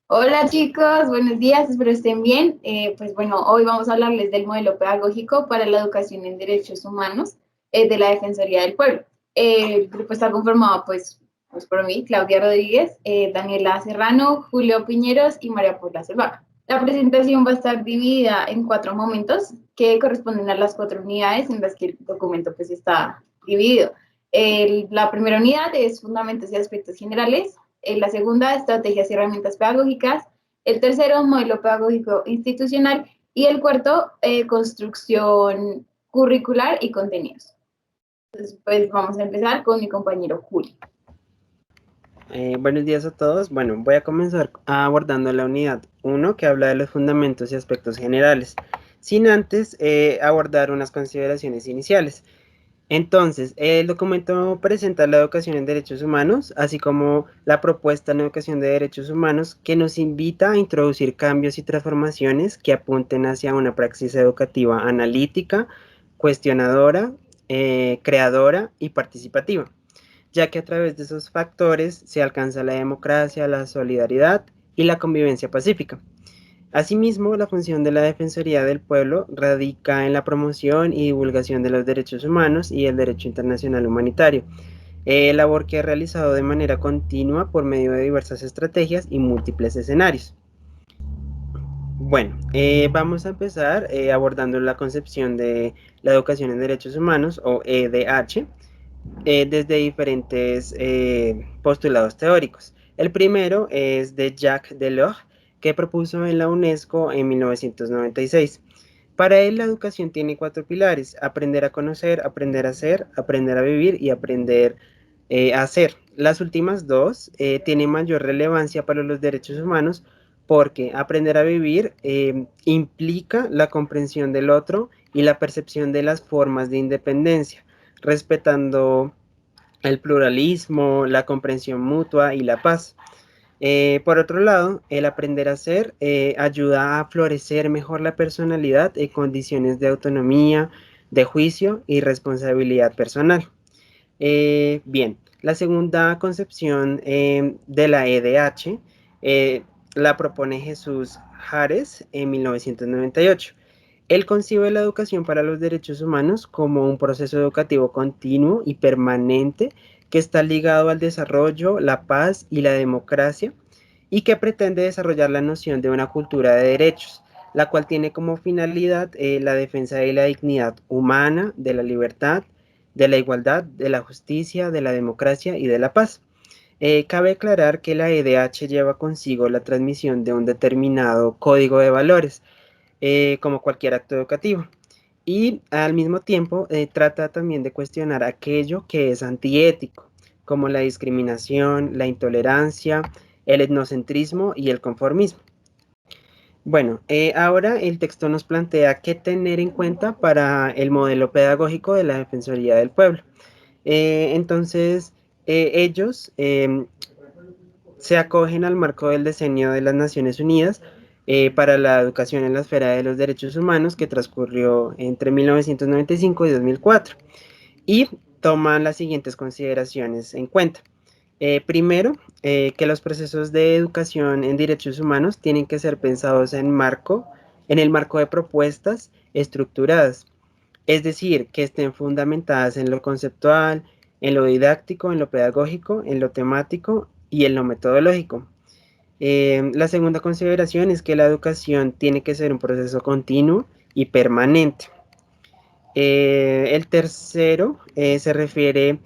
Hola chicos, buenos días, espero estén bien. Pues bueno, hoy vamos a hablarles del modelo pedagógico para la educación en derechos humanos de la Defensoría del Pueblo. El grupo está conformado pues por mí, Claudia Rodríguez, Daniela Serrano, Julio Piñeros y María Paula Silva. La presentación va a estar dividida en 4 momentos que corresponden a las 4 unidades en las que el documento pues está dividido. La primera unidad es fundamentos y aspectos generales, la segunda, estrategias y herramientas pedagógicas, el tercero, modelo pedagógico institucional y el cuarto, construcción curricular y contenidos. Entonces, pues vamos a empezar con mi compañero Julio. Buenos días a todos. Bueno, voy a comenzar abordando la unidad uno que habla de los fundamentos y aspectos generales, sin antes abordar unas consideraciones iniciales. Entonces, el documento presenta la educación en derechos humanos, así como la propuesta en educación de derechos humanos que nos invita a introducir cambios y transformaciones que apunten hacia una praxis educativa analítica, cuestionadora, creadora y participativa, ya que a través de esos factores se alcanza la democracia, la solidaridad y la convivencia pacífica. Asimismo, la función de la Defensoría del Pueblo radica en la promoción y divulgación de los derechos humanos y el derecho internacional humanitario, labor que ha realizado de manera continua por medio de diversas estrategias y múltiples escenarios. Bueno, vamos a empezar abordando la concepción de la educación en derechos humanos o EDH, desde diferentes postulados teóricos. El primero es de Jacques Delors, que propuso en la UNESCO en 1996. Para él, la educación tiene 4 pilares: aprender a conocer, aprender a ser, aprender a vivir y aprender a hacer. Las últimas dos tienen mayor relevancia para los derechos humanos porque aprender a vivir implica la comprensión del otro y la percepción de las formas de independencia, respetando el pluralismo, la comprensión mutua y la paz. Por otro lado, el aprender a ser ayuda a florecer mejor la personalidad en condiciones de autonomía, de juicio y responsabilidad personal. Bien, la segunda concepción de la EDH eh, la propone Jesús Jares en 1998. Él concibe la educación para los derechos humanos como un proceso educativo continuo y permanente que está ligado al desarrollo, la paz y la democracia, y que pretende desarrollar la noción de una cultura de derechos, la cual tiene como finalidad la defensa de la dignidad humana, de la libertad, de la igualdad, de la justicia, de la democracia y de la paz. Cabe aclarar que la EDH lleva consigo la transmisión de un determinado código de valores, como cualquier acto educativo. Y al mismo tiempo trata también de cuestionar aquello que es antiético, como la discriminación, la intolerancia, el etnocentrismo y el conformismo. Bueno, ahora el texto nos plantea qué tener en cuenta para el modelo pedagógico de la Defensoría del Pueblo. Entonces, ellos se acogen al marco del diseño de las Naciones Unidas para la educación en la esfera de los derechos humanos que transcurrió entre 1995 y 2004 y toman las siguientes consideraciones en cuenta. Primero, que los procesos de educación en derechos humanos tienen que ser pensados en el marco de propuestas estructuradas, es decir, que estén fundamentadas en lo conceptual, en lo didáctico, en lo pedagógico, en lo temático y en lo metodológico. La segunda consideración es que la educación tiene que ser un proceso continuo y permanente. El tercero se refiere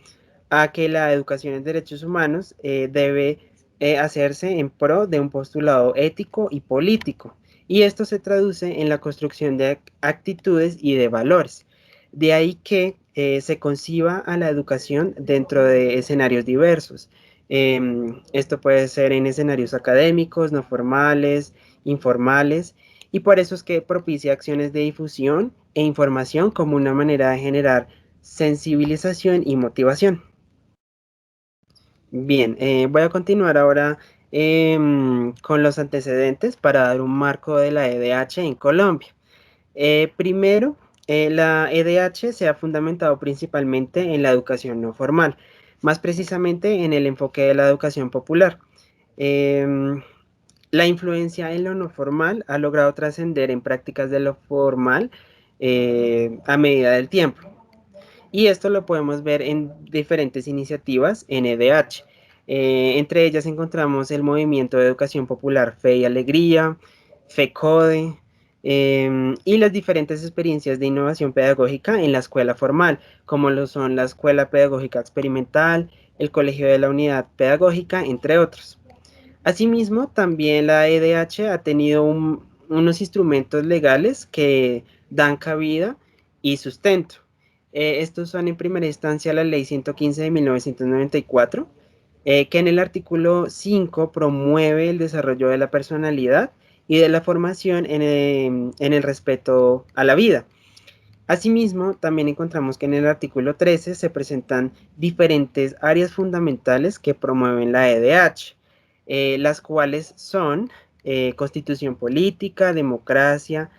a que la educación en derechos humanos debe hacerse en pro de un postulado ético y político, y esto se traduce en la construcción de actitudes y de valores. De ahí que se conciba a la educación dentro de escenarios diversos. Esto puede ser en escenarios académicos, no formales, informales, y por eso es que propicia acciones de difusión e información como una manera de generar sensibilización y motivación. Bien, voy a continuar ahora con los antecedentes para dar un marco de la EDH en Colombia. Primero, la EDH se ha fundamentado principalmente en la educación no formal, más precisamente en el enfoque de la educación popular. Em, La influencia en lo no formal ha logrado trascender en prácticas de lo formal a medida del tiempo. Y esto lo podemos ver en diferentes iniciativas en EDH. Entre ellas encontramos el Movimiento de Educación Popular Fe y Alegría, FECODE, y las diferentes experiencias de innovación pedagógica en la escuela formal, como lo son la Escuela Pedagógica Experimental, el Colegio de la Unidad Pedagógica, entre otros. Asimismo, también la EDH ha tenido unos instrumentos legales que dan cabida y sustento. Estos son en primera instancia la Ley 115 de 1994, que en el artículo 5 promueve el desarrollo de la personalidad y de la formación en el respeto a la vida. Asimismo, también encontramos que en el artículo 13 se presentan diferentes áreas fundamentales que promueven la EDH, las cuales son constitución política, democracia,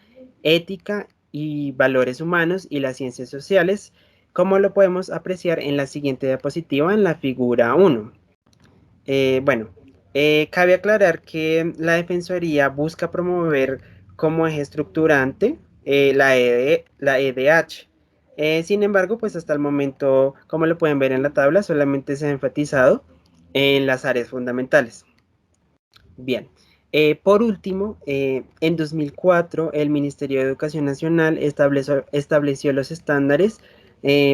ética y valores humanos y las ciencias sociales, como lo podemos apreciar en la siguiente diapositiva en la figura 1. Bueno, cabe aclarar que la Defensoría busca promover como eje estructurante la EDH. Sin embargo, pues hasta el momento, como lo pueden ver en la tabla, solamente se ha enfatizado en las áreas fundamentales. Bien, por último, en 2004 el Ministerio de Educación Nacional estableció los estándares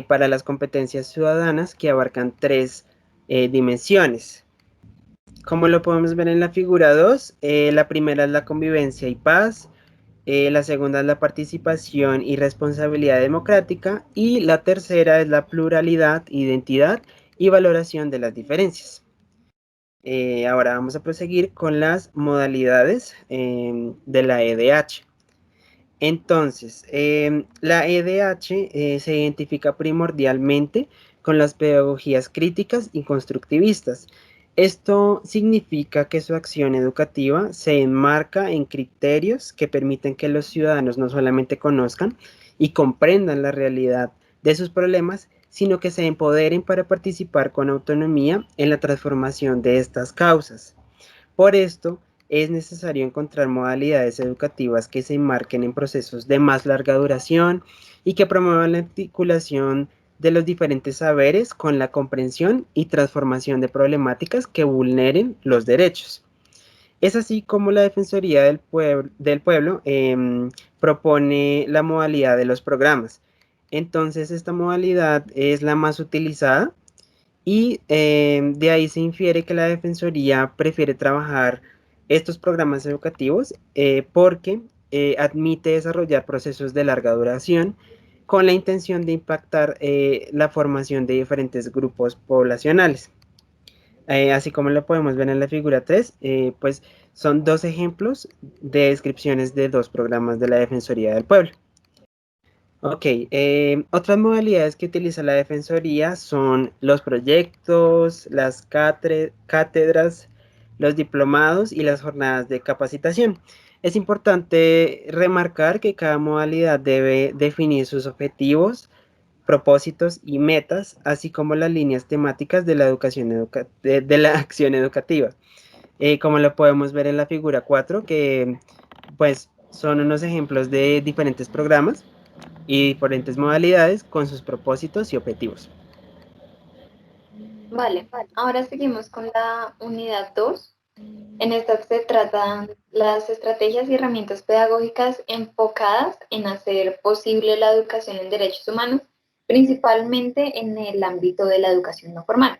para las competencias ciudadanas que abarcan tres dimensiones. Como lo podemos ver en la figura 2, la primera es la convivencia y paz, la segunda es la participación y responsabilidad democrática y la tercera es la pluralidad, identidad y valoración de las diferencias. Ahora vamos a proseguir con las modalidades de la EDH. Entonces, la EDH se identifica primordialmente con las pedagogías críticas y constructivistas. Esto significa que su acción educativa se enmarca en criterios que permiten que los ciudadanos no solamente conozcan y comprendan la realidad de sus problemas, sino que se empoderen para participar con autonomía en la transformación de estas causas. Por esto, es necesario encontrar modalidades educativas que se enmarquen en procesos de más larga duración y que promuevan la articulación de los diferentes saberes con la comprensión y transformación de problemáticas que vulneren los derechos. Es así como la Defensoría del Pueblo propone la modalidad de los programas. Entonces, esta modalidad es la más utilizada y de ahí se infiere que la Defensoría prefiere trabajar estos programas educativos porque admite desarrollar procesos de larga duración con la intención de impactar la formación de diferentes grupos poblacionales. Así como lo podemos ver en la figura 3, pues son dos ejemplos de descripciones de dos programas de la Defensoría del Pueblo. Ok, otras modalidades que utiliza la Defensoría son los proyectos, las cátedras, los diplomados y las jornadas de capacitación. Es importante remarcar que cada modalidad debe definir sus objetivos, propósitos y metas, así como las líneas temáticas de la de la acción educativa. Como lo podemos ver en la figura 4, que pues son unos ejemplos de diferentes programas y diferentes modalidades con sus propósitos y objetivos. Vale, ahora seguimos con la unidad 2. En esta se tratan las estrategias y herramientas pedagógicas enfocadas en hacer posible la educación en derechos humanos, principalmente en el ámbito de la educación no formal.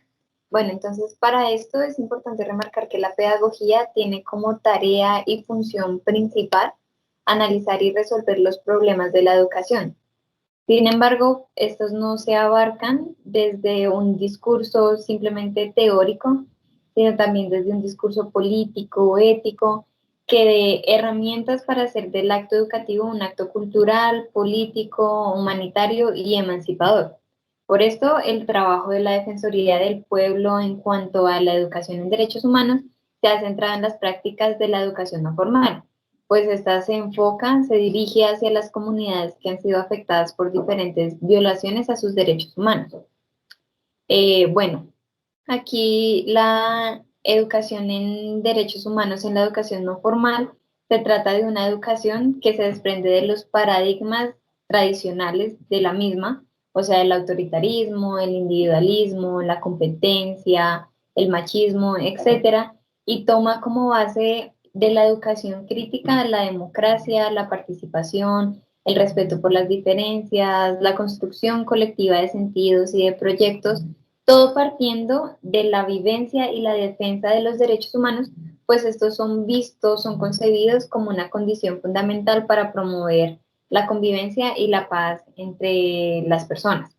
Bueno, entonces para esto es importante remarcar que la pedagogía tiene como tarea y función principal analizar y resolver los problemas de la educación. Sin embargo, estos no se abarcan desde un discurso simplemente teórico, sino también desde un discurso político, ético, que dé herramientas para hacer del acto educativo un acto cultural, político, humanitario y emancipador. Por esto, el trabajo de la Defensoría del Pueblo en cuanto a la educación en derechos humanos se ha centrado en las prácticas de la educación no formal, pues esta se enfoca, se dirige hacia las comunidades que han sido afectadas por diferentes violaciones a sus derechos humanos. Bueno, aquí educación en derechos humanos en la educación no formal, se trata de una educación que se desprende de los paradigmas tradicionales de la misma, o sea, el autoritarismo, el individualismo, la competencia, el machismo, etcétera, y toma como base de la educación crítica la democracia, la participación, el respeto por las diferencias, la construcción colectiva de sentidos y de proyectos, todo partiendo de la vivencia y la defensa de los derechos humanos, pues estos son vistos, son concebidos como una condición fundamental para promover la convivencia y la paz entre las personas.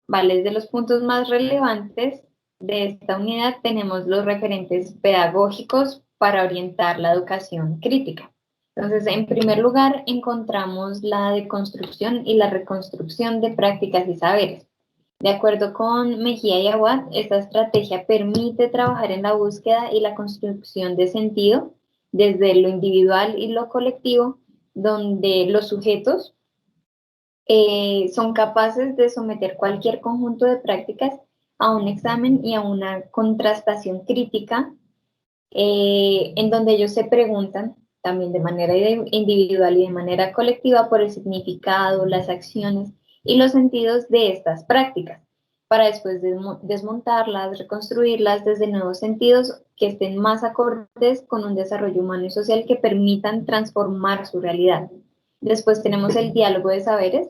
Vale, desde los puntos más relevantes de esta unidad tenemos los referentes pedagógicos para orientar la educación crítica. Entonces, en primer lugar, encontramos la deconstrucción y la reconstrucción de prácticas y saberes. De acuerdo con Mejía y Aguad, esta estrategia permite trabajar en la búsqueda y la construcción de sentido desde lo individual y lo colectivo, donde los sujetos son capaces de someter cualquier conjunto de prácticas a un examen y a una contrastación crítica, en donde ellos se preguntan también de manera individual y de manera colectiva por el significado, las acciones y los sentidos de estas prácticas, para después desmontarlas, reconstruirlas desde nuevos sentidos que estén más acordes con un desarrollo humano y social que permitan transformar su realidad. Después tenemos el diálogo de saberes.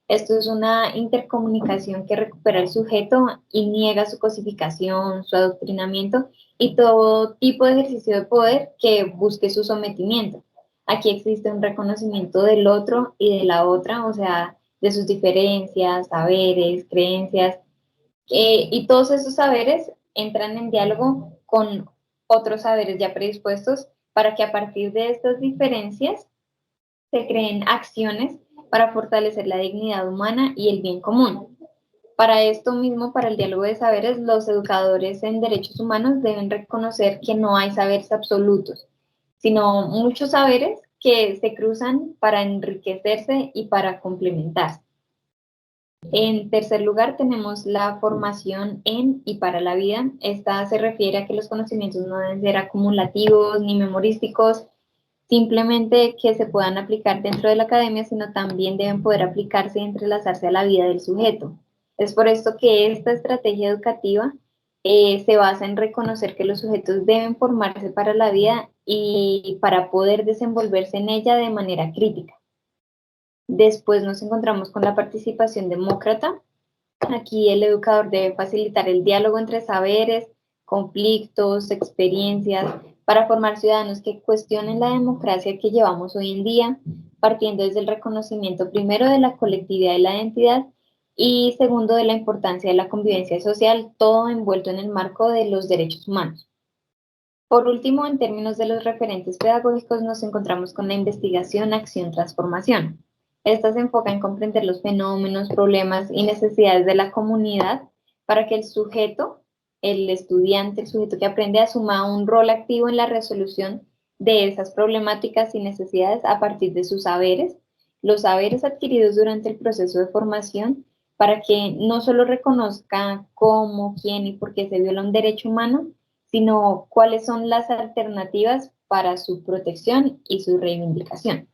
Esto es una intercomunicación que recupera el sujeto y niega su cosificación, su adoctrinamiento y todo tipo de ejercicio de poder que busque su sometimiento. Aquí existe un reconocimiento del otro y de la otra, o sea, de sus diferencias, saberes, creencias, y todos esos saberes entran en diálogo con otros saberes ya predispuestos para que a partir de estas diferencias se creen acciones para fortalecer la dignidad humana y el bien común. Para esto mismo, para el diálogo de saberes, los educadores en derechos humanos deben reconocer que no hay saberes absolutos, sino muchos saberes que se cruzan para enriquecerse y para complementarse. En tercer lugar, tenemos la formación en y para la vida. Esta se refiere a que los conocimientos no deben ser acumulativos ni memorísticos, simplemente que se puedan aplicar dentro de la academia, sino también deben poder aplicarse y entrelazarse a la vida del sujeto. Es por esto que esta estrategia educativa se basa en reconocer que los sujetos deben formarse para la vida y para poder desenvolverse en ella de manera crítica. Después nos encontramos con la participación demócrata. Aquí el educador debe facilitar el diálogo entre saberes, conflictos, experiencias, para formar ciudadanos que cuestionen la democracia que llevamos hoy en día, partiendo desde el reconocimiento primero de la colectividad y la identidad, y segundo de la importancia de la convivencia social, todo envuelto en el marco de los derechos humanos. Por último, en términos de los referentes pedagógicos, nos encontramos con la investigación, acción, transformación. Esta se enfoca en comprender los fenómenos, problemas y necesidades de la comunidad para que el sujeto, el estudiante, el sujeto que aprende, asuma un rol activo en la resolución de esas problemáticas y necesidades a partir de sus saberes, los saberes adquiridos durante el proceso de formación, para que no solo reconozca cómo, quién y por qué se viola un derecho humano, sino cuáles son las alternativas para su protección y su reivindicación.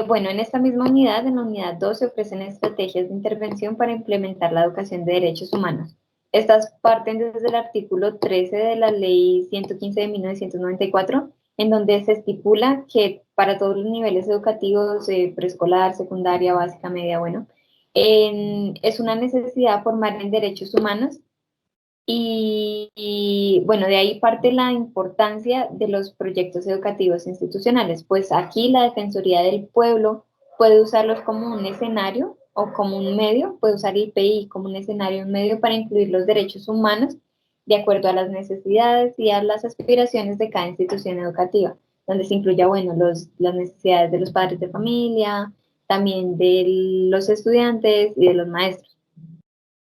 Bueno, en esta misma unidad, en la unidad 2, se ofrecen estrategias de intervención para implementar la educación de derechos humanos. Estas parten desde el artículo 13 de la Ley 115 de 1994, en donde se estipula que para todos los niveles educativos, preescolar, secundaria, básica, media, bueno, es una necesidad formar en derechos humanos. Y bueno, de ahí parte la importancia de los proyectos educativos institucionales, pues aquí la Defensoría del Pueblo puede usarlos como un escenario o como un medio, puede usar el IPI como un escenario, un medio para incluir los derechos humanos de acuerdo a las necesidades y a las aspiraciones de cada institución educativa, donde se incluya, bueno, las necesidades de los padres de familia, también de los estudiantes y de los maestros.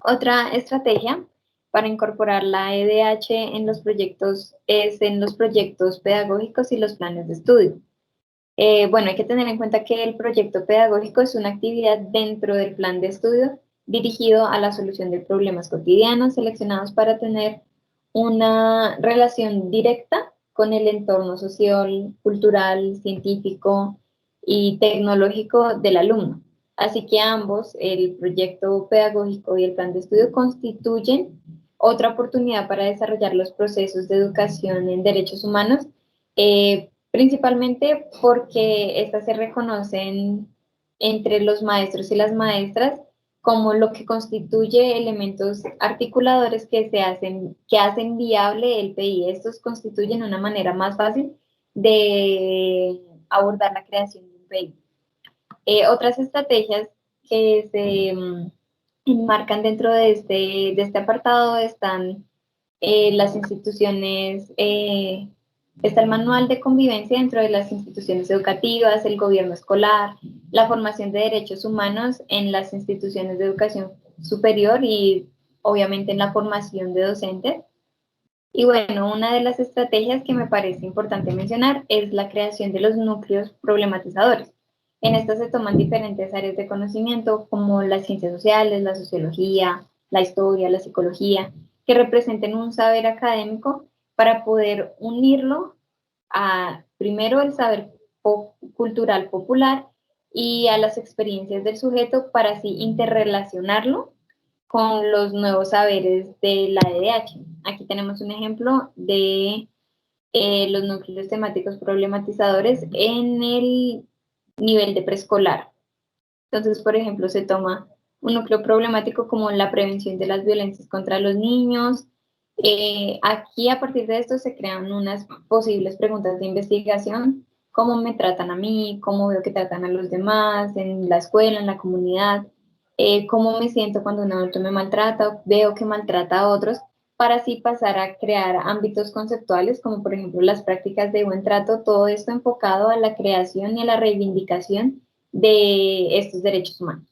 Otra estrategia para incorporar la EDH en los proyectos es en los proyectos pedagógicos y los planes de estudio. Bueno, hay que tener en cuenta que el proyecto pedagógico es una actividad dentro del plan de estudio dirigido a la solución de problemas cotidianos seleccionados para tener una relación directa con el entorno social, cultural, científico y tecnológico del alumno. Así que ambos, el proyecto pedagógico y el plan de estudio, constituyen otra oportunidad para desarrollar los procesos de educación en derechos humanos, principalmente porque estas se reconocen entre los maestros y las maestras como lo que constituye elementos articuladores que hacen viable el PI. Estos constituyen una manera más fácil de abordar la creación de un PI. Otras estrategias que se enmarcan dentro de este apartado están las instituciones, está el manual de convivencia dentro de las instituciones educativas, el gobierno escolar, la formación de derechos humanos en las instituciones de educación superior y obviamente en la formación de docentes. Y bueno, una de las estrategias que me parece importante mencionar es la creación de los núcleos problematizadores. En estas se toman diferentes áreas de conocimiento como las ciencias sociales, la sociología, la historia, la psicología, que representen un saber académico para poder unirlo a, primero, el saber cultural popular y a las experiencias del sujeto para así interrelacionarlo con los nuevos saberes de la EDH. Aquí tenemos un ejemplo de los núcleos temáticos problematizadores en el nivel de preescolar. Entonces, por ejemplo, se toma un núcleo problemático como la prevención de las violencias contra los niños. Aquí, a partir de esto, se crean unas posibles preguntas de investigación: cómo me tratan a mí, cómo veo que tratan a los demás, en la escuela, en la comunidad, cómo me siento cuando un adulto me maltrata, veo que maltrata a otros, para así pasar a crear ámbitos conceptuales, como por ejemplo las prácticas de buen trato, todo esto enfocado a la creación y a la reivindicación de estos derechos humanos.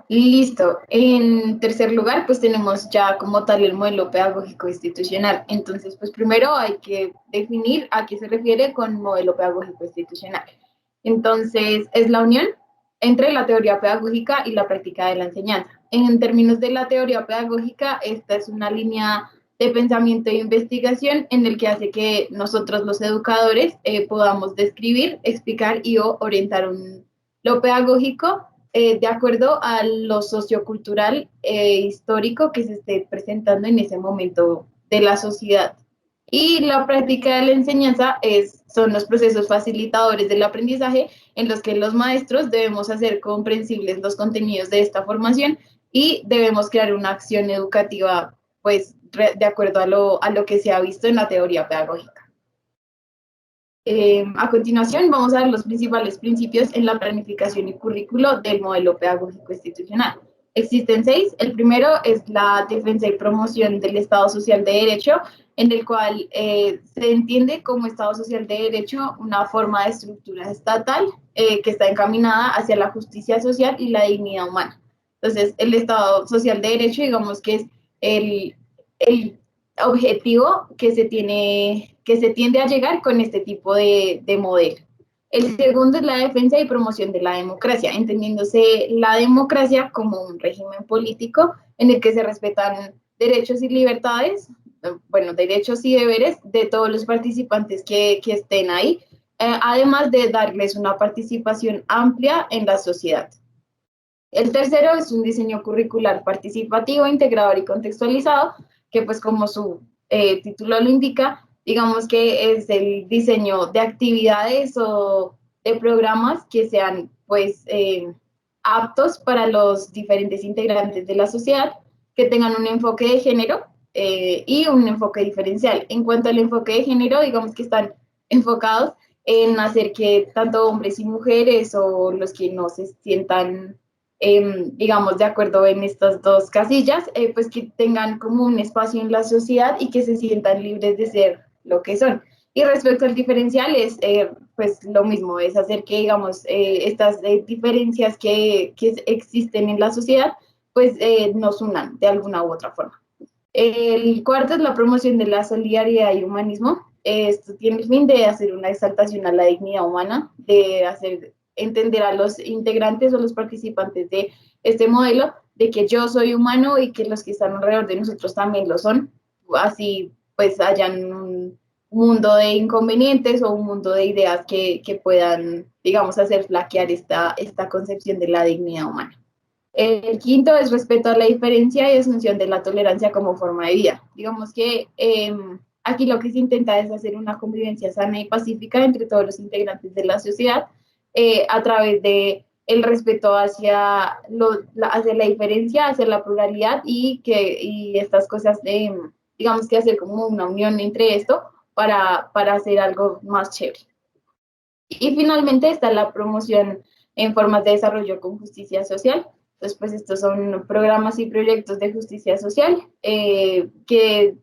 Listo. En tercer lugar, pues tenemos ya como tal el modelo pedagógico institucional. Entonces, pues primero hay que definir a qué se refiere con modelo pedagógico institucional. Entonces, es la unión entre la teoría pedagógica y la práctica de la enseñanza. En términos de la teoría pedagógica, esta es una línea de pensamiento e investigación en el que hace que nosotros los educadores podamos describir, explicar y orientar lo pedagógico de acuerdo a lo sociocultural histórico que se esté presentando en ese momento de la sociedad. Y la práctica de la enseñanza son los procesos facilitadores del aprendizaje en los que los maestros debemos hacer comprensibles los contenidos de esta formación y debemos crear una acción educativa pues de acuerdo a lo que se ha visto en la teoría pedagógica. A continuación, vamos a ver los principales principios en la planificación y currículo del modelo pedagógico institucional. Existen 6. El primero es la defensa y promoción del Estado Social de Derecho, en el cual se entiende como Estado Social de Derecho una forma de estructura estatal que está encaminada hacia la justicia social y la dignidad humana. Entonces, el Estado Social de Derecho, digamos que es el objetivo que se tiende a llegar con este tipo de modelo. El segundo es la defensa y promoción de la democracia, entendiéndose la democracia como un régimen político en el que se respetan derechos y libertades, bueno, derechos y deberes de todos los participantes que estén ahí, además de darles una participación amplia en la sociedad. El tercero es un diseño curricular participativo, integrador y contextualizado, que pues como su título lo indica, digamos que es el diseño de actividades o de programas que sean pues aptos para los diferentes integrantes de la sociedad, que tengan un enfoque de género y un enfoque diferencial. En cuanto al enfoque de género, digamos que están enfocados en hacer que tanto hombres y mujeres o los que no se sientan digamos, de acuerdo en estas dos casillas, pues que tengan como un espacio en la sociedad y que se sientan libres de ser lo que son. Y respecto al diferencial, es pues lo mismo, es hacer que, digamos, estas diferencias que existen en la sociedad, pues nos unan de alguna u otra forma. El cuarto es la promoción de la solidaridad y humanismo. Esto tiene el fin de hacer una exaltación a la dignidad humana, de hacer entender a los integrantes o los participantes de este modelo de que yo soy humano y que los que están alrededor de nosotros también lo son, así pues hayan un mundo de inconvenientes o un mundo de ideas que puedan, digamos, hacer flaquear esta concepción de la dignidad humana. El quinto es respeto a la diferencia y asunción de la tolerancia como forma de vida. Digamos que aquí lo que se intenta es hacer una convivencia sana y pacífica entre todos los integrantes de la sociedad a través de el respeto hacia la diferencia, hacia la pluralidad y estas cosas, digamos que hacer como una unión entre esto para hacer algo más chévere. Y finalmente está la promoción en formas de desarrollo con justicia social. Entonces, pues estos son programas y proyectos de justicia social que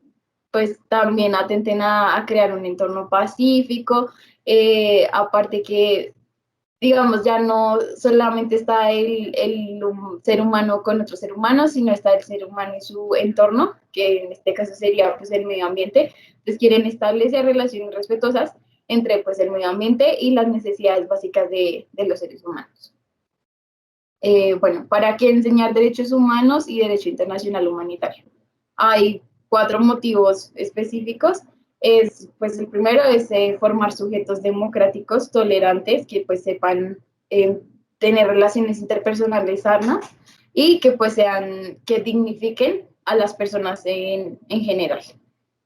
pues también atenten a crear un entorno pacífico, aparte que digamos, ya no solamente está el ser humano con otro ser humano, sino está el ser humano y su entorno, que en este caso sería pues el medio ambiente. Entonces quieren establecer relaciones respetuosas entre pues el medio ambiente y las necesidades básicas de los seres humanos. Bueno, ¿para qué enseñar derechos humanos y derecho internacional humanitario? Hay 4 motivos específicos. Pues el primero es formar sujetos democráticos, tolerantes, que pues sepan tener relaciones interpersonales sanas y que pues que dignifiquen a las personas en general.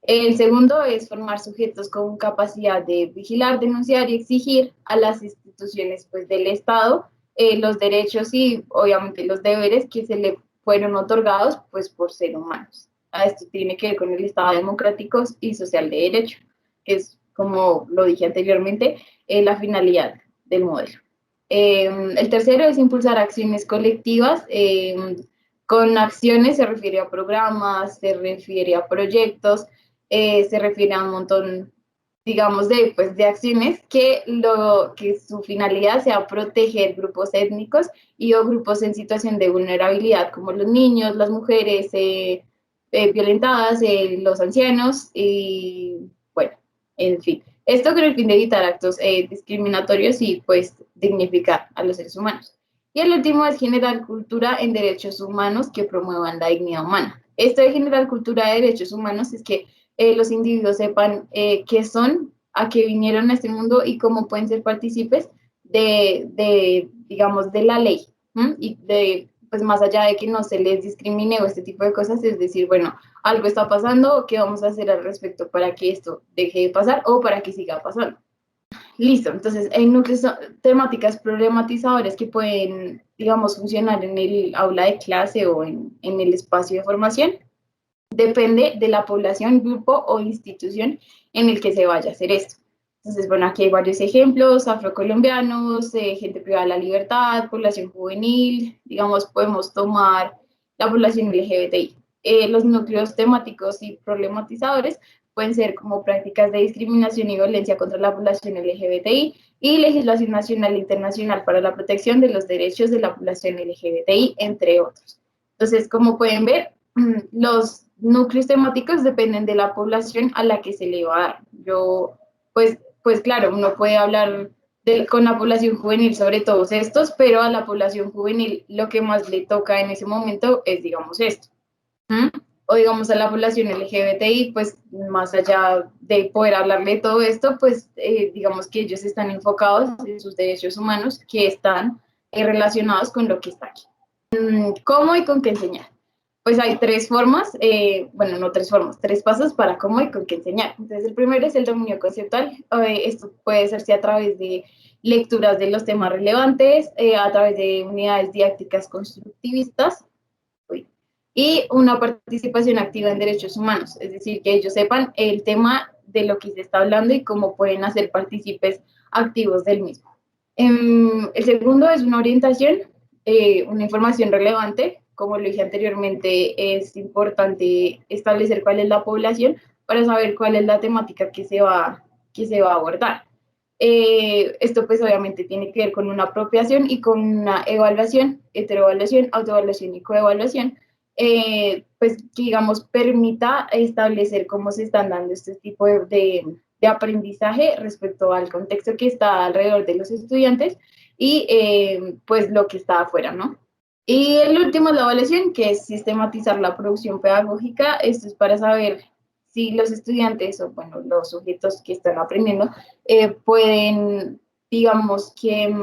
El segundo es formar sujetos con capacidad de vigilar, denunciar y exigir a las instituciones pues, del Estado los derechos y obviamente los deberes que se le fueron otorgados pues, por ser humanos. Esto tiene que ver con el Estado democrático y social de derecho, que es, como lo dije anteriormente, la finalidad del modelo. El tercero es impulsar acciones colectivas. Con acciones se refiere a programas, se refiere a proyectos, se refiere a un montón, digamos, de acciones que su finalidad sea proteger grupos étnicos y o grupos en situación de vulnerabilidad, como los niños, las mujeres violentadas, los ancianos y, bueno, en fin. Esto con el fin de evitar actos discriminatorios y, pues, dignificar a los seres humanos. Y el último es generar cultura en derechos humanos que promuevan la dignidad humana. Esto de generar cultura de derechos humanos es que los individuos sepan qué son, a qué vinieron a este mundo y cómo pueden ser partícipes digamos, de la ley. Y pues más allá de que no se les discrimine o este tipo de cosas, es decir, bueno, algo está pasando, ¿qué vamos a hacer al respecto para que esto deje de pasar o para que siga pasando? Listo, entonces hay núcleos temáticas problematizadoras que pueden, digamos, funcionar en el aula de clase o en el espacio de formación. Depende de la población, grupo o institución en el que se vaya a hacer esto. Entonces, bueno, aquí hay varios ejemplos: afrocolombianos, gente privada de la libertad, población juvenil, digamos, podemos tomar la población LGBTI. Los núcleos temáticos y problematizadores pueden ser como prácticas de discriminación y violencia contra la población LGBTI y legislación nacional e internacional para la protección de los derechos de la población LGBTI, entre otros. Entonces, como pueden ver, los núcleos temáticos dependen de la población a la que se le va a dar. Pues claro, uno puede hablar con la población juvenil sobre todos estos, pero a la población juvenil lo que más le toca en ese momento es, digamos, esto. O digamos a la población LGBTI, pues más allá de poder hablarle de todo esto, pues digamos que ellos están enfocados en sus derechos humanos que están relacionados con lo que está aquí. ¿Cómo y con qué enseñar? Pues hay 3 formas, bueno, no 3 formas, 3 pasos para cómo y con qué enseñar. Entonces, el primero es el dominio conceptual. Esto puede hacerse a través de lecturas de los temas relevantes, a través de unidades didácticas constructivistas y una participación activa en derechos humanos, es decir, que ellos sepan el tema de lo que se está hablando y cómo pueden hacer partícipes activos del mismo. El segundo es una orientación, una información relevante. Como lo dije anteriormente, es importante establecer cuál es la población para saber cuál es la temática que se va a abordar. Esto pues obviamente tiene que ver con una apropiación y con una evaluación, heteroevaluación, autoevaluación y coevaluación, pues que digamos permita establecer cómo se están dando este tipo de aprendizaje respecto al contexto que está alrededor de los estudiantes y pues lo que está afuera, ¿no? Y el último es la evaluación, que es sistematizar la producción pedagógica. Esto es para saber si los estudiantes o, bueno, los sujetos que están aprendiendo pueden, digamos, que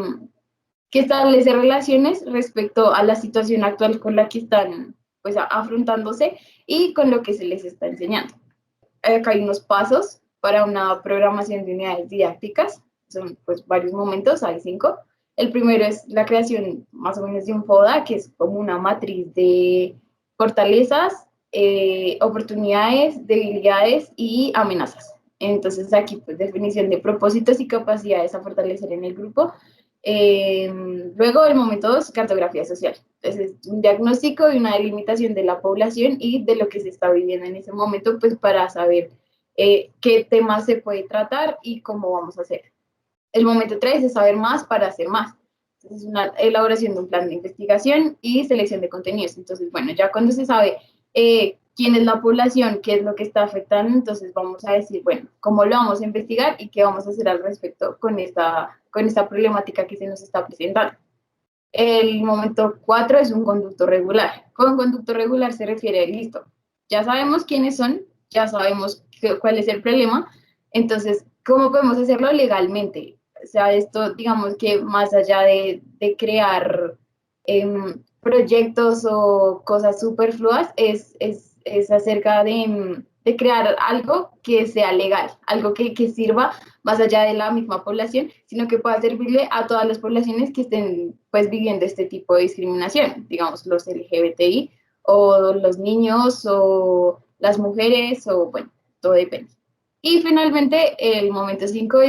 establecer relaciones respecto a la situación actual con la que están pues afrontándose y con lo que se les está enseñando. Acá hay unos pasos para una programación de unidades didácticas, son pues varios momentos, hay 5. El primero es la creación más o menos de un FODA, que es como una matriz de fortalezas, oportunidades, debilidades y amenazas. Entonces aquí pues definición de propósitos y capacidades a fortalecer en el grupo. Luego el momento 2, cartografía social. Entonces un diagnóstico y una delimitación de la población y de lo que se está viviendo en ese momento, pues para saber qué temas se puede tratar y cómo vamos a hacer. El momento 3 es saber más para hacer más. Entonces, es una elaboración de un plan de investigación y selección de contenidos. Entonces, bueno, ya cuando se sabe quién es la población, qué es lo que está afectando, entonces vamos a decir, bueno, cómo lo vamos a investigar y qué vamos a hacer al respecto con esta problemática que se nos está presentando. El momento 4 es un conducto regular. Con conducto regular se refiere, listo, ya sabemos quiénes son, ya sabemos cuál es el problema, entonces, ¿cómo podemos hacerlo legalmente? O sea, esto, digamos que más allá de crear proyectos o cosas superfluas, es acerca de crear algo que sea legal, algo que sirva más allá de la misma población, sino que pueda servirle a todas las poblaciones que estén pues viviendo este tipo de discriminación, digamos los LGBTI o los niños o las mujeres o bueno, todo depende. Y finalmente el momento 5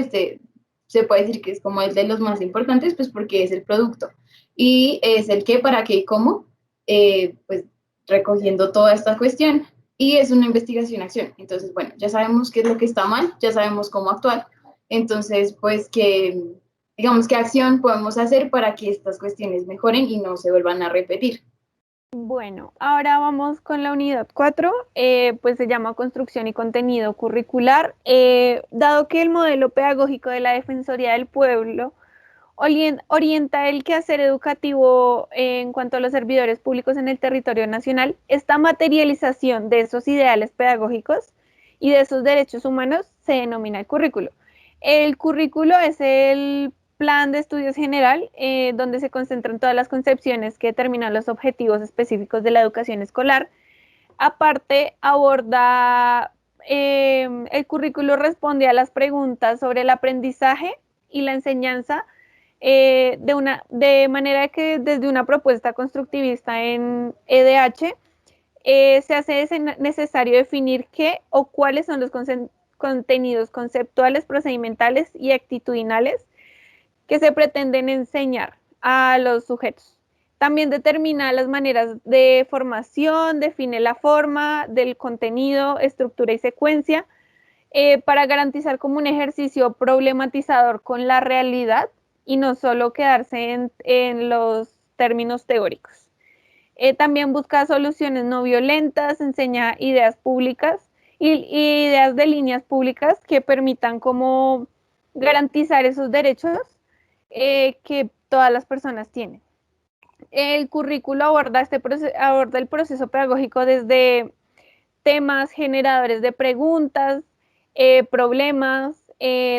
se puede decir que es como el de los más importantes, pues porque es el producto y es el qué, para qué y cómo, pues recogiendo toda esta cuestión y es una investigación-acción. Entonces, bueno, ya sabemos qué es lo que está mal, ya sabemos cómo actuar, entonces, pues, digamos, qué acción podemos hacer para que estas cuestiones mejoren y no se vuelvan a repetir. Bueno, ahora vamos con la unidad 4, pues se llama construcción y contenido curricular. Dado que el modelo pedagógico de la Defensoría del Pueblo orienta el quehacer educativo en cuanto a los servidores públicos en el territorio nacional, esta materialización de esos ideales pedagógicos y de esos derechos humanos se denomina el currículo. El currículo es el plan de estudios general donde se concentran todas las concepciones que determinan los objetivos específicos de la educación escolar. Aparte, aborda, el currículo responde a las preguntas sobre el aprendizaje y la enseñanza de manera que desde una propuesta constructivista en EDH se hace necesario definir qué o cuáles son los contenidos conceptuales, procedimentales y actitudinales que se pretenden enseñar a los sujetos. También determina las maneras de formación, define la forma del contenido, estructura y secuencia, para garantizar como un ejercicio problematizador con la realidad y no solo quedarse en los términos teóricos. También busca soluciones no violentas, enseña ideas públicas y ideas de líneas públicas que permitan como garantizar esos derechos que todas las personas tienen. El currículo aborda el proceso pedagógico desde temas generadores de preguntas, problemas,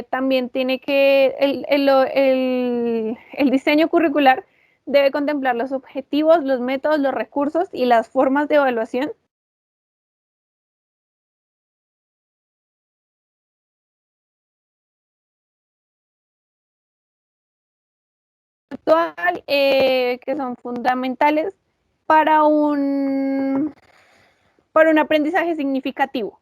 también tiene que, el diseño curricular debe contemplar los objetivos, los métodos, los recursos y las formas de evaluación actual, que son fundamentales para un aprendizaje significativo.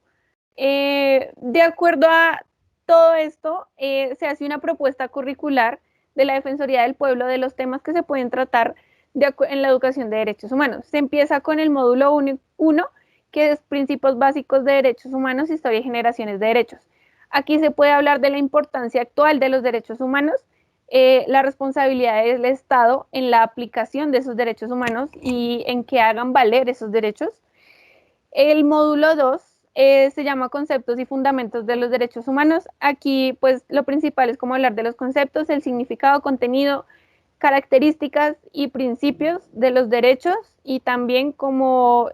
De acuerdo a todo esto, se hace una propuesta curricular de la Defensoría del Pueblo de los temas que se pueden tratar en la educación de derechos humanos. Se empieza con el módulo 1, que es Principios Básicos de Derechos Humanos, Historia y Generaciones de Derechos. Aquí se puede hablar de la importancia actual de los derechos humanos, la responsabilidad del Estado en la aplicación de esos derechos humanos y en que hagan valer esos derechos. El módulo 2 se llama Conceptos y Fundamentos de los Derechos Humanos. Aquí, pues, lo principal es como hablar de los conceptos, el significado, contenido, características y principios de los derechos y también como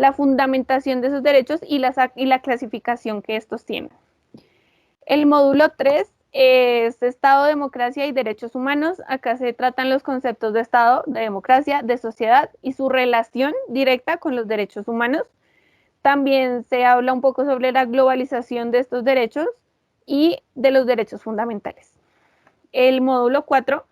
la fundamentación de esos derechos y la clasificación que estos tienen. El módulo 3 es Estado, democracia y derechos humanos. Acá se tratan los conceptos de Estado, de democracia, de sociedad y su relación directa con los derechos humanos. También se habla un poco sobre la globalización de estos derechos y de los derechos fundamentales. El módulo 4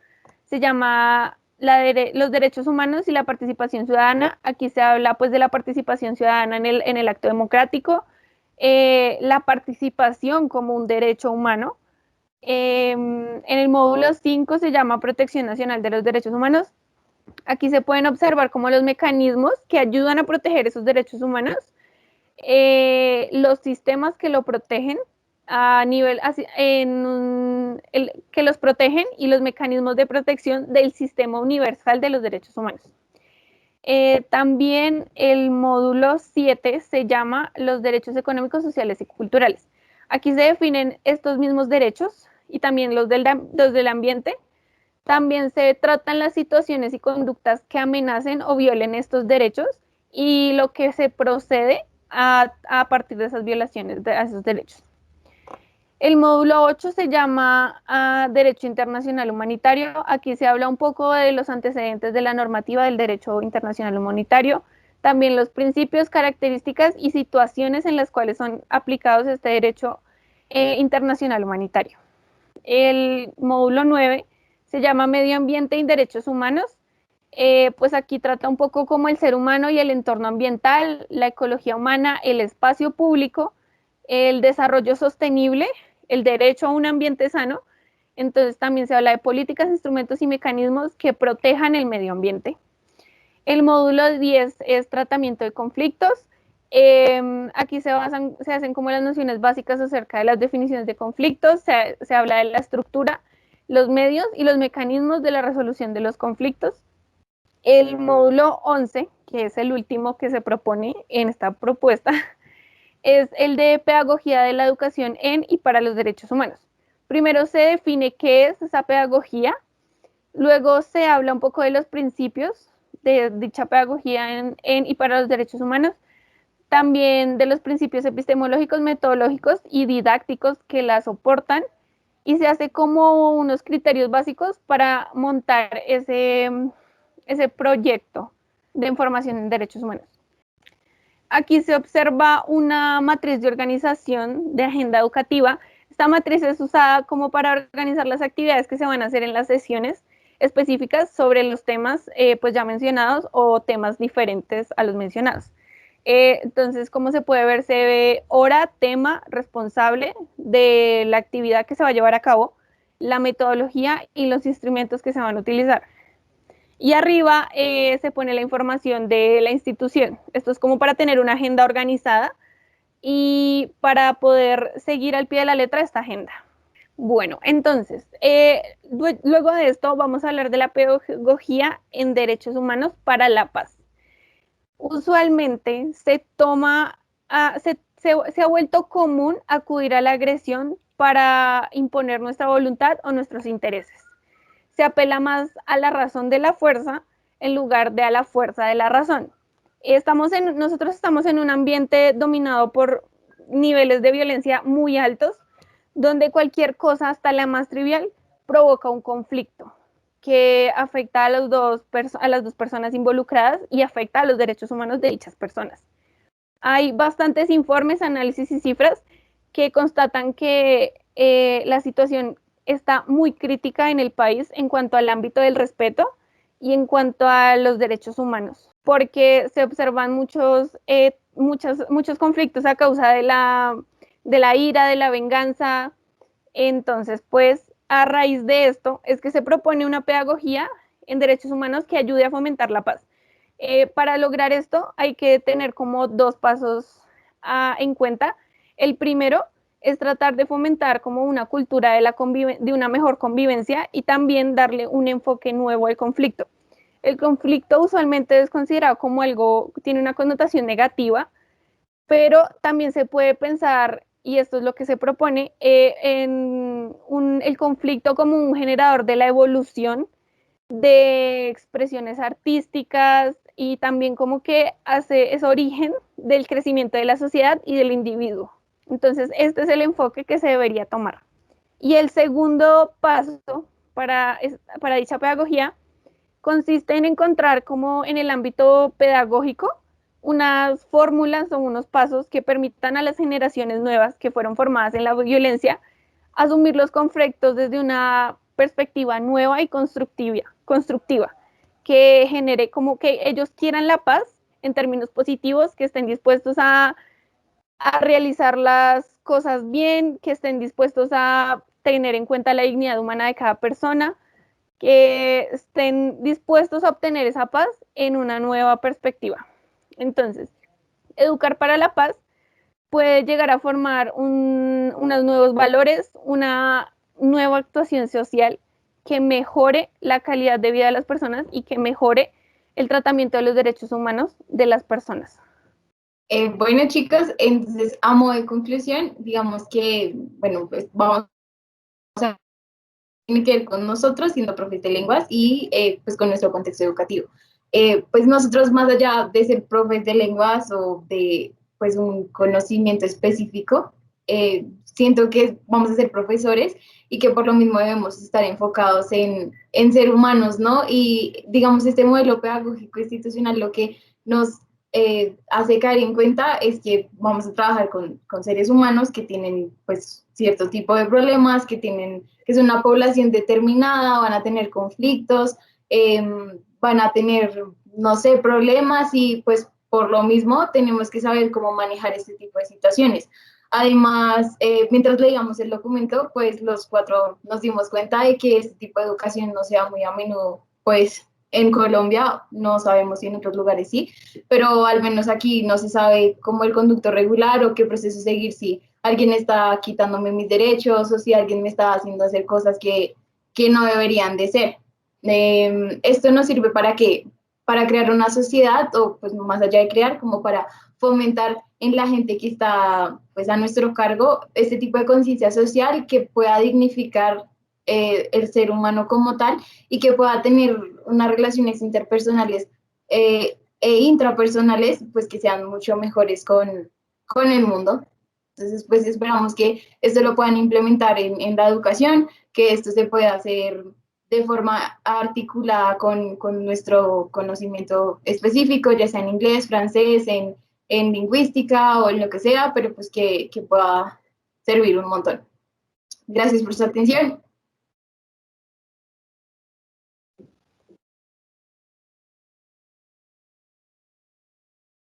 se llama los derechos humanos y la participación ciudadana. Aquí se habla pues de la participación ciudadana en el acto democrático, la participación como un derecho humano. En el módulo 5 se llama Protección Nacional de los Derechos Humanos. Aquí se pueden observar como los mecanismos que ayudan a proteger esos derechos humanos, los sistemas que lo protegen a nivel, que los protegen y los mecanismos de protección del sistema universal de los derechos humanos. También el módulo 7 se llama los derechos económicos, sociales y culturales. Aquí se definen estos mismos derechos y también los del ambiente. También se tratan las situaciones y conductas que amenacen o violen estos derechos y lo que se procede a partir de esas violaciones a esos derechos. El módulo 8 se llama Derecho Internacional Humanitario. Aquí se habla un poco de los antecedentes de la normativa del derecho internacional humanitario, también los principios, características y situaciones en las cuales son aplicados este derecho internacional humanitario. El módulo 9 se llama Medio Ambiente y Derechos Humanos. Pues aquí trata un poco como el ser humano y el entorno ambiental, la ecología humana, el espacio público, el desarrollo sostenible, el derecho a un ambiente sano. Entonces también se habla de políticas, instrumentos y mecanismos que protejan el medio ambiente. El módulo 10 es tratamiento de conflictos. Aquí se hacen como las nociones básicas acerca de las definiciones de conflictos, se habla de la estructura, los medios y los mecanismos de la resolución de los conflictos. El módulo 11, que es el último que se propone en esta propuesta, es el de pedagogía de la educación en y para los derechos humanos. Primero se define qué es esa pedagogía, luego se habla un poco de los principios de dicha pedagogía en y para los derechos humanos, también de los principios epistemológicos, metodológicos y didácticos que la soportan, y se hace como unos criterios básicos para montar ese proyecto de información en derechos humanos. Aquí se observa una matriz de organización de agenda educativa. Esta matriz es usada como para organizar las actividades que se van a hacer en las sesiones específicas sobre los temas pues ya mencionados o temas diferentes a los mencionados. Entonces, como se puede ver, se ve hora, tema, responsable de la actividad que se va a llevar a cabo, la metodología y los instrumentos que se van a utilizar. Y arriba se pone la información de la institución. Esto es como para tener una agenda organizada y para poder seguir al pie de la letra esta agenda. Bueno, entonces, luego de esto vamos a hablar de la pedagogía en derechos humanos para la paz. Usualmente se ha vuelto común acudir a la agresión para imponer nuestra voluntad o nuestros intereses. Se apela más a la razón de la fuerza en lugar de a la fuerza de la razón. Nosotros estamos en un ambiente dominado por niveles de violencia muy altos, donde cualquier cosa, hasta la más trivial, provoca un conflicto que afecta a las dos personas involucradas y afecta a los derechos humanos de dichas personas. Hay bastantes informes, análisis y cifras que constatan que la situación está muy crítica en el país en cuanto al ámbito del respeto y en cuanto a los derechos humanos, porque se observan muchos conflictos a causa de la ira, de la venganza. Entonces, pues, a raíz de esto es que se propone una pedagogía en derechos humanos que ayude a fomentar la paz. Para lograr esto hay que tener como dos pasos en cuenta. El primero es tratar de fomentar como una cultura de una mejor convivencia y también darle un enfoque nuevo al conflicto. El conflicto usualmente es considerado como algo, tiene una connotación negativa, pero también se puede pensar, y esto es lo que se propone, el conflicto como un generador de la evolución de expresiones artísticas, y también como que es origen del crecimiento de la sociedad y del individuo. Entonces, este es el enfoque que se debería tomar. Y el segundo paso para dicha pedagogía consiste en encontrar como en el ámbito pedagógico unas fórmulas o unos pasos que permitan a las generaciones nuevas que fueron formadas en la violencia asumir los conflictos desde una perspectiva nueva y constructiva, que genere como que ellos quieran la paz en términos positivos, que estén dispuestos a realizar las cosas bien, que estén dispuestos a tener en cuenta la dignidad humana de cada persona, que estén dispuestos a obtener esa paz en una nueva perspectiva. Entonces, educar para la paz puede llegar a formar unos nuevos valores, una nueva actuación social que mejore la calidad de vida de las personas y que mejore el tratamiento de los derechos humanos de las personas. Bueno, chicos, entonces, a modo de conclusión, digamos que, bueno, pues vamos a tiene que ver con nosotros siendo profes de lenguas y pues con nuestro contexto educativo. Pues nosotros, más allá de ser profes de lenguas o de pues un conocimiento específico, siento que vamos a ser profesores y que por lo mismo debemos estar enfocados en ser humanos, ¿no? Y digamos, este modelo pedagógico institucional lo que nos hace caer en cuenta es que vamos a trabajar con seres humanos que tienen pues cierto tipo de problemas, que es una población determinada, van a tener conflictos, van a tener, no sé, problemas y pues por lo mismo tenemos que saber cómo manejar este tipo de situaciones. Además, mientras leíamos el documento, pues los cuatro nos dimos cuenta de que este tipo de educación no se da muy a menudo, pues en Colombia, no sabemos si en otros lugares sí, pero al menos aquí no se sabe cómo el conducto regular o qué proceso seguir si alguien está quitándome mis derechos o si alguien me está haciendo hacer cosas que no deberían de ser. Esto nos sirve para qué? Para crear una sociedad o pues más allá de crear, como para fomentar en la gente que está pues a nuestro cargo este tipo de conciencia social que pueda dignificar el ser humano como tal y que pueda tener unas relaciones interpersonales e intrapersonales pues que sean mucho mejores con el mundo. Entonces pues esperamos que esto lo puedan implementar en la educación, que esto se pueda hacer de forma articulada con nuestro conocimiento específico, ya sea en inglés, francés, en lingüística o en lo que sea, pero pues que pueda servir un montón. Gracias por su atención.